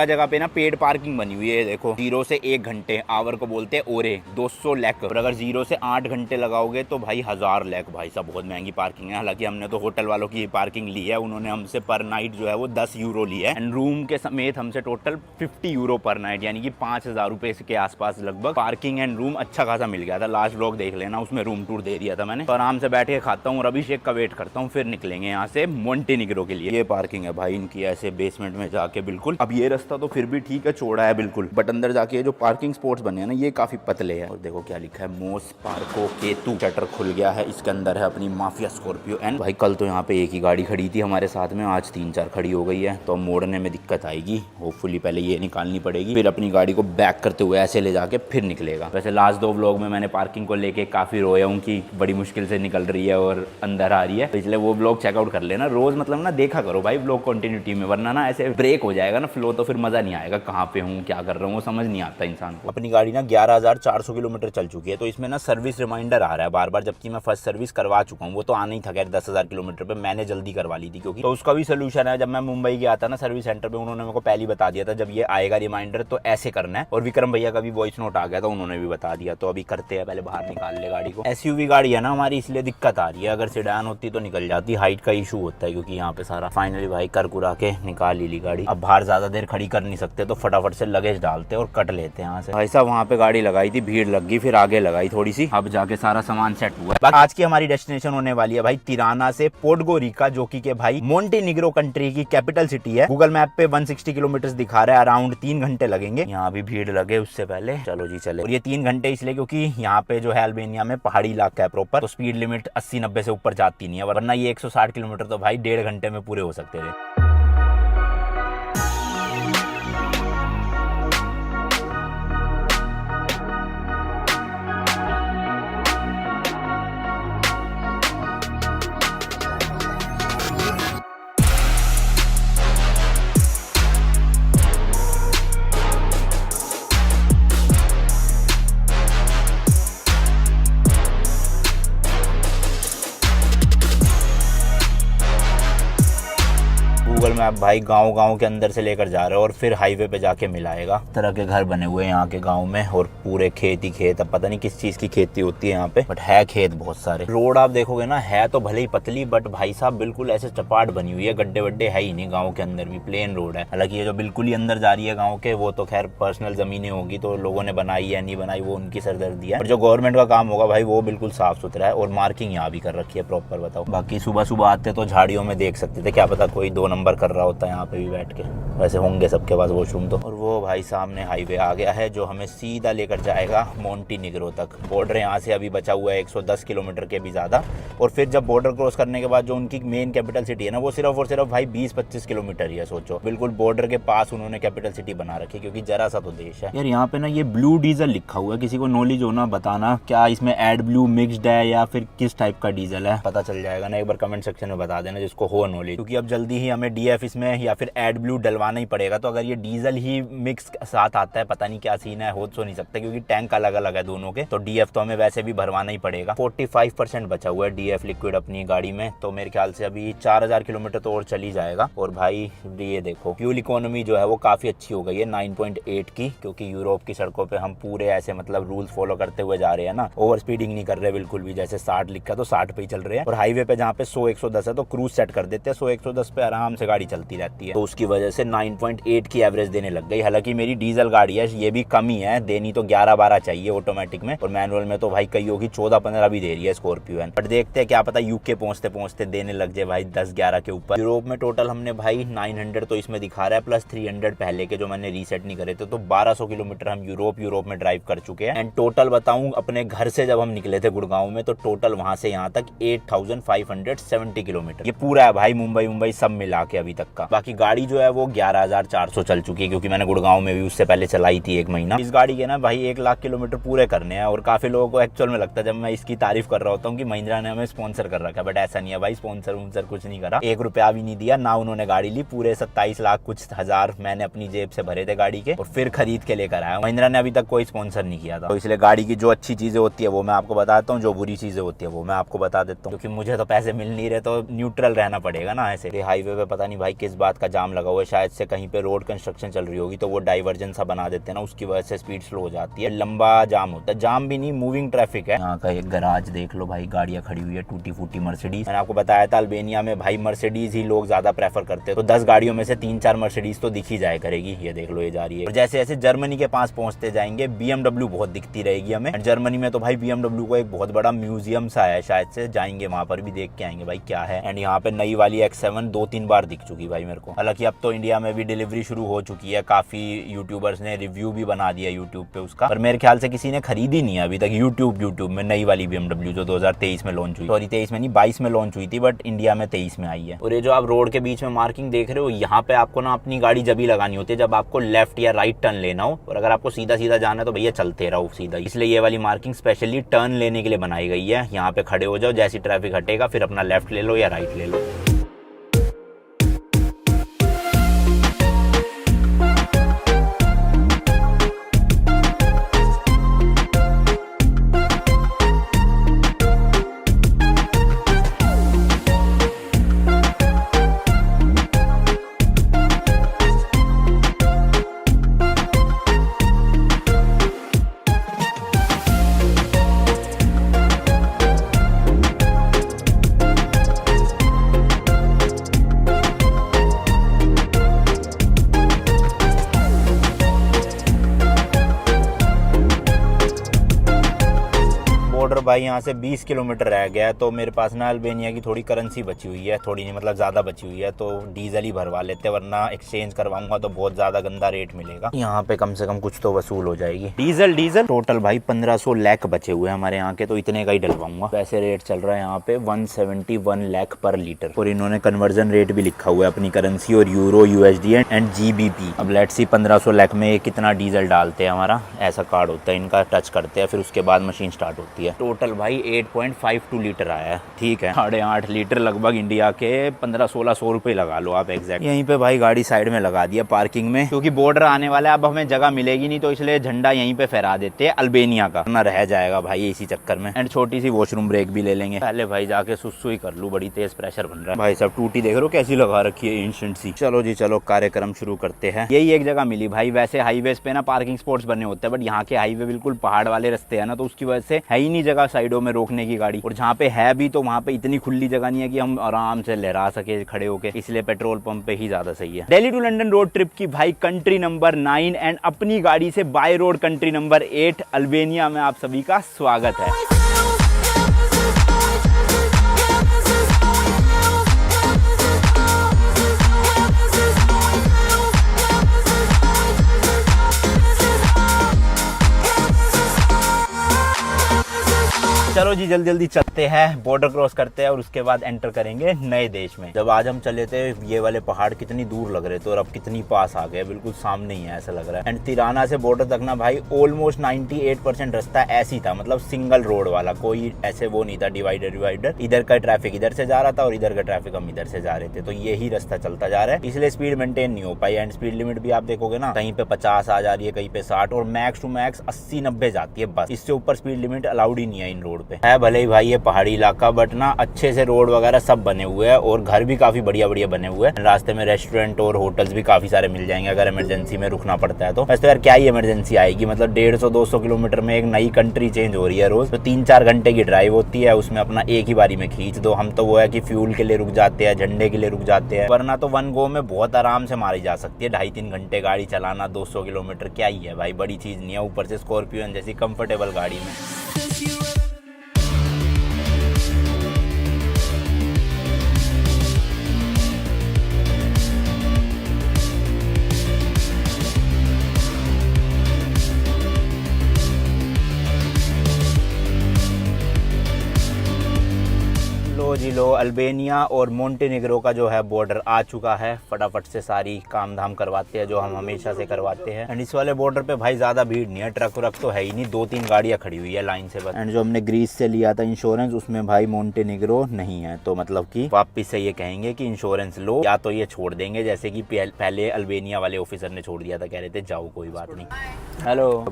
जगह पे ना पेड पार्किंग बनी हुई है। देखो 0 से 1 घंटे आवर को बोलते हैं ओरे 200 लैख, और अगर 0 से 8 घंटे लगाओगे तो भाई 1000 लैख। भाई साहब बहुत महंगी पार्किंग है। हालांकि हमने तो होटल वालों की पार्किंग ली है, उन्होंने हमसे पर नाइट जो है वो 10 यूरो ली है, एंड रूम के समेत हमसे टोटल 50 यूरो पर नाइट, यानी कि 5000 रुपए के आसपास लगभग पार्किंग एंड रूम अच्छा खासा मिल गया था। लास्ट व्लॉग देख लेना, उसमें रूम टूर दे दिया था मैंने। तो आराम से बैठ के खाता हूँ और अभिषेक का वेट करता हूँ, फिर निकलेंगे यहाँ से मोंटेनिग्रो के लिए। ये पार्किंग है भाई इनकी, ऐसे बेसमेंट में जाके बिल्कुल। अब ये रास्ता तो फिर भी ठीक है, चौड़ा है बिल्कुल, बट अंदर जाके जो पार्किंग स्पॉट्स बने हैं ना ये काफी पतले हैं। और देखो क्या लिखा है, मोस पार्को केतु। शटर खुल गया है, इसके अंदर है अपनी माफिया स्कॉर्पियो। एंड भाई कल तो यहाँ पे एक ही गाड़ी खड़ी थी हमारे साथ में, आज 3-4 खड़ी हो गई है, तो मोड़ने में दिक्कत आएगी। होपफुली पहले ये निकालनी पड़ेगी, फिर अपनी गाड़ी को बैक करते हुए ऐसे ले जाके फिर निकलेगा। वैसे लास्ट 2 व्लॉग में मैंने पार्किंग को लेके काफी रोया हूँ कि बड़ी मुश्किल से निकल रही है और अंदर आ रही है, तो इसलिए वो व्लॉग चेकआउट कर लेना। रोज मतलब ना देखा करो भाई व्लॉग कंटिन्यूटी में, वरना ना ऐसे ब्रेक हो जाएगा ना फ्लो, तो फिर मजा नहीं आएगा। कहाँ पे हूँ, क्या कर रहा हूँ, समझ नहीं आता इंसान को। अपनी गाड़ी ना 11400 किलोमीटर चल चुकी है, तो इसमें ना सर्विस रिमाइंडर आ रहा है बार बार, जबकि मैं फर्स्ट सर्विस करवा चुका हूँ। वो तो आना ही था खैर 10,000 किलोमीटर पे, मैंने जल्दी करवा ली थी क्योंकि। तो उसका भी सोल्यूशन है। जब मैं मुंबई गया था ना सर्विस सेंटर पे, उन्होंने मेरे को पहले ही बता दिया था जब ये आएगा रिमाइंडर तो ऐसे करना है। और विक्रम भैया का भी वॉइस नोट आ गया था, उन्होंने भी बता दिया। तो अभी करते हैं, पहले बाहर निकाल ले गाड़ी को। एसयूवी गाड़ी है ना हमारी, इसलिए दिक्कत आ रही है। अगर सेडान होती तो निकल जाती, हाइट का इशू होता है क्योंकि यहाँ पे सारा। फाइनली भाई कर कुरा के निकाल ली गाड़ी। अब बाहर ज्यादा देर खड़ी कर नहीं सकते, तो फटाफट से लगेज डालते और कट लेते हैं यहाँ से। भाई साहब वहाँ पे गाड़ी लगाई थी, भीड़ लग गई, फिर आगे लगाई थोड़ी सी, अब जाके सारा सामान सेट हुआ है। आज की हमारी डेस्टिनेशन होने वाली है भाई तिराना से पोर्टगोरिका, जो कि भाई मोंटेनिग्रो कंट्री की कैपिटल सिटी है। गूगल मैप पे 160 किलोमीटर दिखा रहा है, अराउंड 3 घंटे लगेंगे। यहाँ भी भीड़ लगे उससे पहले, चलो जी चले। और ये 3 घंटे इसलिए क्योंकि यहाँ पे जो है अल्बानिया में पहाड़ी इलाका है प्रॉपर, तो स्पीड लिमिट 80-90 से ऊपर जाती नहीं है, वरना ये 160 किलोमीटर तो भाई 1.5 घंटे में पूरे हो सकते थे। गूगल मैप भाई गांव के अंदर से लेकर जा रहे हो और फिर हाईवे पे जाके मिलाएगा। तरह के घर बने हुए हैं यहाँ के गांव में, और पूरे खेत ही खेत। अब पता नहीं किस चीज की खेती होती है यहाँ पे, बट है खेत बहुत सारे। रोड आप देखोगे ना, है तो भले ही पतली, बट भाई साहब बिल्कुल ऐसे चपाट बनी हुई है, गड्ढे वड्ढे है ही नहीं। गाँव के अंदर भी प्लेन रोड है। हालांकि ये जो बिल्कुल ही अंदर जा रही है गाँव के, वो तो खैर पर्सनल जमीनें होगी, तो लोगों ने बनाई है नहीं बनाई वो उनकी सरदर्दी है। और जो गवर्नमेंट का काम होगा भाई वो बिल्कुल साफ सुथरा है, और मार्किंग यहाँ भी कर रखी है प्रॉपर। बताओ, बाकी सुबह सुबह आते तो झाड़ियों में देख सकते थे, क्या पता कोई 2 नंबर कर रहा होता है यहाँ पे भी बैठ के। वैसे होंगे सबके पास वॉशरूम तो। और वो भाई सामने हाईवे आ गया है जो हमें सीधा लेकर जाएगा मोंटेनिग्रो तक। बॉर्डर यहाँ से अभी बचा हुआ है 110 किलोमीटर के भी ज्यादा। और फिर जब बॉर्डर क्रॉस करने के बाद जो उनकी मेन कैपिटल सिटी है ना, वो सिर्फ और सिर्फ भाई 20-25 किलोमीटर ही है। सोचो, बिल्कुल बॉर्डर के पास उन्होंने कैपिटल सिटी बना रखी है, क्योंकि जरा सा तो देश है यार। यहाँ पे ना ये ब्लू डीजल लिखा हुआ है, किसी को नॉलेज हो ना बताना, क्या इसमें एड ब्लू मिक्सड है या फिर किस टाइप का डीजल है, पता चल जाएगा ना। एक बार कमेंट सेक्शन में बता देना जिसको हो नॉलेज, क्योंकि अब जल्दी ही हमें डीएफ इसमें या फिर एड ब्लू डलवाना ही पड़ेगा। तो अगर ये डीजल ही मिक्स साथ आता है, पता नहीं क्या सीन है, हो तो नहीं सकता क्योंकि टैंक अलग अलग है दोनों के, तो डीएफ तो हमें वैसे भी भरवाना ही पड़ेगा। 45% बचा हुआ है डीएफ लिक्विड अपनी गाड़ी में, तो मेरे ख्याल से अभी 4000 किलोमीटर तो और चली जाएगा। और भाई ये देखो फ्यूल इकोनॉमी जो है वो काफी अच्छी हो गई है 9.8 की, क्योंकि यूरोप की सड़कों पे हम पूरे ऐसे मतलब रूल्स फॉलो करते हुए जा रहे हैं ना, ओवर स्पीडिंग नहीं कर रहे बिल्कुल भी। जैसे 60 लिखा तो 60 पे ही चल रहे हैं, और हाईवे पे जहाँ पे 100-110 है तो क्रूज सेट कर देते हैं, 100-110 पे आराम से गाड़ी चलती रहती है। तो उसकी वजह से 9.8 की एवरेज देने लग गई। हालांकि मेरी डीजल गाड़ी है, ये भी कम ही है, देनी तो 11-12 चाहिए ऑटोमेटिक में, और मैनुअल में तो भाई कई होगी 14-15 भी दे रही है स्कॉर्पियो। बट देखते हैं, क्या पता यूके पहुंचते पहुंचते देने लग जाए भाई 10-11 के ऊपर। यूरोप में टोटल हमने भाई 900 तो इसमें दिखा रहा है, प्लस 300 पहले के जो मैंने रीसेट नहीं करे थे, तो 1200 किलोमीटर हम यूरोप में ड्राइव कर चुके हैं। एंड टोटल बताऊं, अपने घर से जब हम निकले थे गुड़गांव में, तो टोटल वहां से यहाँ तक 8570 किलोमीटर। ये पूरा है भाई मुंबई सब मिला के अभी तक का। बाकी गाड़ी जो है वो 11400 चल चुकी है, क्योंकि मैंने गुड़गांव में भी उससे पहले चलाई थी 1 महीना। इस गाड़ी के ना भाई 1 लाख किलोमीटर पूरे करने हैं और काफी लोगों को एक्चुअल में लगता है जब मैं इसकी तारीफ कर रहा होता हूँ कि महिंद्रा ने हमें स्पॉन्सर कर रखा है, बट ऐसा नहीं है भाई। स्पॉन्सर उनसर कुछ नहीं करा, 1 रुपया भी नहीं दिया ना उन्होंने गाड़ी ली। पूरे 27 लाख कुछ हजार मैंने अपनी जेब से भरे थे गाड़ी के और फिर खरीद के लेकर आया। महिंद्रा ने अभी तक कोई स्पॉन्सर नहीं किया था। तो इसलिए गाड़ी की जो अच्छी चीजें होती है वो मैं आपको बताता हूँ, जो बुरी चीजें होती है वो मैं आपको बता देता हूँ, क्योंकि मुझे तो पैसे मिल नहीं रहे तो न्यूट्रल रहना पड़ेगा ना। ऐसे हाईवे पे पता नहीं भाई किस बात का जाम लगा हुआ है, शायद से कहीं पे रोड कंस्ट्रक्शन चल रही होगी तो वो डाइवर्जन सा बना देते हैं ना, उसकी वजह से स्पीड स्लो हो जाती है, लंबा जाम होता है। जाम भी नहीं, मूविंग ट्रैफिक है। यहाँ का एक गराज देख लो भाई, गाड़ियां खड़ी हुई है टूटी फूटी मर्सिडीज। मैंने आपको बताया था अल्बेनिया में भाई मर्सिडीज ही लोग ज्यादा प्रेफर करते हैं, तो 10 गाड़ियों में से 3-4 मर्सिडीज तो दिख ही जाया करेगी। ये देख लो ये जा रही है। और जैसे जैसे जर्मनी के पास पहुंचते जाएंगे BMW बहुत दिखती रहेगी हमें। जर्मनी में तो भाई BMW को एक बहुत बड़ा म्यूजियम सा है, शायद से जाएंगे वहां पर भी देख के आएंगे भाई क्या है। एंड यहाँ पे नई वाली X7 2-3 बार दिख चुकी भाई मेरे को। हालांकि अब तो इंडिया में भी डिलीवरी शुरू हो चुकी है, काफी यूट्यूबर्स ने रिव्यू भी बना दिया यूट्यूब पे उसका, पर मेरे ख्याल से किसी ने खरीदी नहीं है अभी तक यूट्यूब में नई वाली BMW जो 2023 में लॉन्च हुई। सॉरी 23 में नहीं 22 में लॉन्च हुई थी, बट इंडिया में 23 में आई है। और ये जो आप रोड के बीच में मार्किंग देख रहे हो, यहाँ पे आपको ना अपनी गाड़ी जब ही लगानी होती है जब आपको लेफ्ट या राइट टर्न लेना हो, और अगर आपको सीधा सीधा जाना है तो भैया चलते रहो सीधा। इसलिए ये वाली मार्किंग स्पेशली टर्न लेने के लिए बनाई गई है। यहाँ पे खड़े हो जाओ, जैसी ट्रैफिक हटेगा फिर अपना लेफ्ट ले लो या राइट ले लो। बॉर्डर भाई यहाँ से 20 किलोमीटर रह गया है, तो मेरे पास ना अल्बेनिया की थोड़ी करेंसी बची हुई है, थोड़ी नहीं मतलब ज्यादा बची हुई है, तो डीजल ही भरवा लेते हैं, वरना एक्सचेंज करवाऊंगा तो बहुत ज्यादा गंदा रेट मिलेगा। यहाँ पे कम से कम कुछ तो वसूल हो जाएगी। डीजल टोटल भाई 1500 लाख बचे हुए हैं हमारे यहाँ के, तो इतने का ही डलवाऊंगा। वैसे रेट चल रहा है यहाँ पे 171 लाख पर लीटर, और इन्होंने कन्वर्जन रेट भी लिखा हुआ है अपनी करेंसी और यूरो, USD एंड GBP। अब लेट्स सी 1500 लाख में कितना डीजल डालते हैं। हमारा ऐसा कार्ड होता है इनका, टच करते हैं फिर उसके बाद मशीन स्टार्ट होती है। टोटल भाई 8.52 लीटर आया है, ठीक है 8.5 लीटर लगभग इंडिया के 1500-1600 रुपए लगा लो आप एग्जैक्ट। यहीं पे भाई गाड़ी साइड में लगा दिया पार्किंग में, क्योंकि बॉर्डर आने वाला है, अब हमें जगह मिलेगी नहीं, तो इसलिए झंडा यहीं पे फहरा देते हैं अल्बेनिया का, ना रह जाएगा भाई इसी चक्कर में। एंड छोटी सी वॉशरूम ब्रेक भी ले लेंगे। पहले भाई जाके सुसु ही कर लूं, बड़ी तेज प्रेशर बन रहा है भाई। सब टूटी देख रहे हो कैसी लगा रखी है इंस्टेंट सी। चलो जी चलो कार्यक्रम शुरू करते हैं। यही एक जगह मिली भाई, वैसे हाईवेज पे ना पार्किंग स्पॉट्स बने होते हैं, बट यहाँ के हाईवे बिल्कुल पहाड़ वाले रास्ते है ना, तो उसकी वजह से है ही नहीं जगह साइडों में रोकने की गाड़ी, और जहाँ पे है भी तो वहाँ पे इतनी खुली जगह नहीं है कि हम आराम से लहरा सके खड़े होके, इसलिए पेट्रोल पंप पे ही ज्यादा सही है। Delhi to London road trip की भाई कंट्री नंबर 9 एंड अपनी गाड़ी से by road country number 8 Albania में आप सभी का स्वागत है। चलो जी जल्दी जल्दी चलते हैं, बॉर्डर क्रॉस करते हैं और उसके बाद एंटर करेंगे नए देश में। जब आज हम चले थे ये वाले पहाड़ कितनी दूर लग रहे थे और अब कितनी पास आ गए, बिल्कुल सामने ही है ऐसा लग रहा है। एंड तिराना से बॉर्डर तक ना भाई ऑलमोस्ट 98% रास्ता ऐसे ही था, मतलब सिंगल रोड वाला, कोई ऐसे वो नहीं था डिवाइडर। इधर का ट्रैफिक इधर से जा रहा था और इधर का ट्रैफिक हम इधर से जा रहे थे, तो यही रास्ता चलता जा रहा है, इसलिए स्पीड मेंटेन नहीं हो पाई। एंड स्पीड लिमिट भी आप देखोगे ना, कहीं पे 50 आ जा रही है, कहीं पे 60 और मैक्स टू मैक्स 80-90 जाती है बस। इससे ऊपर स्पीड लिमिट अलाउड ही नहीं है इन रोड पे। है भले ही भाई ये पहाड़ी इलाका, बट ना अच्छे से रोड वगैरह सब बने हुए हैं और घर भी काफी बढ़िया बढ़िया बने हुए हैं। रास्ते में रेस्टोरेंट और होटल्स भी काफी सारे मिल जाएंगे अगर इमरजेंसी में रुकना पड़ता है तो। वैसे तो यार क्या ही इमरजेंसी आएगी, मतलब 150-200 किलोमीटर में एक नई कंट्री चेंज हो रही है रोज, तो 3-4 घंटे की ड्राइव होती है, उसमें अपना एक ही बारी में खींच दो। हम तो वो है कि फ्यूल के लिए रुक जाते हैं, झंडे के लिए रुक जाते हैं, वरना तो वन गो में बहुत आराम से मारी जा सकती है। 2.5-3 घंटे गाड़ी चलाना 200 किलोमीटर क्या ही है भाई, बड़ी चीज नहीं है, ऊपर से स्कॉर्पियो जैसी कंफर्टेबल गाड़ी में। लो जी लो, अल्बेनिया और मोंटेनिग्रो का जो है बॉर्डर आ चुका है। फटाफट से सारी काम धाम करवाते हैं जो हम हमेशा से करवाते हैं। एंड इस वाले बॉर्डर पे भाई ज्यादा भीड़ नहीं है, ट्रक व्रक तो है ही नहीं, 2-3 गाड़ियां खड़ी हुई है लाइन से बस। एंड जो हमने ग्रीस से लिया था इंश्योरेंस, उसमें भाई मोंटेनिग्रो नहीं है, तो मतलब कि वापिस से ये कहेंगे कि इंश्योरेंस लो, या तो ये छोड़ देंगे जैसे कि पहले अल्बेनिया वाले ऑफिसर ने छोड़ दिया था, कह रहे थे जाओ कोई बात नहीं। हेलो।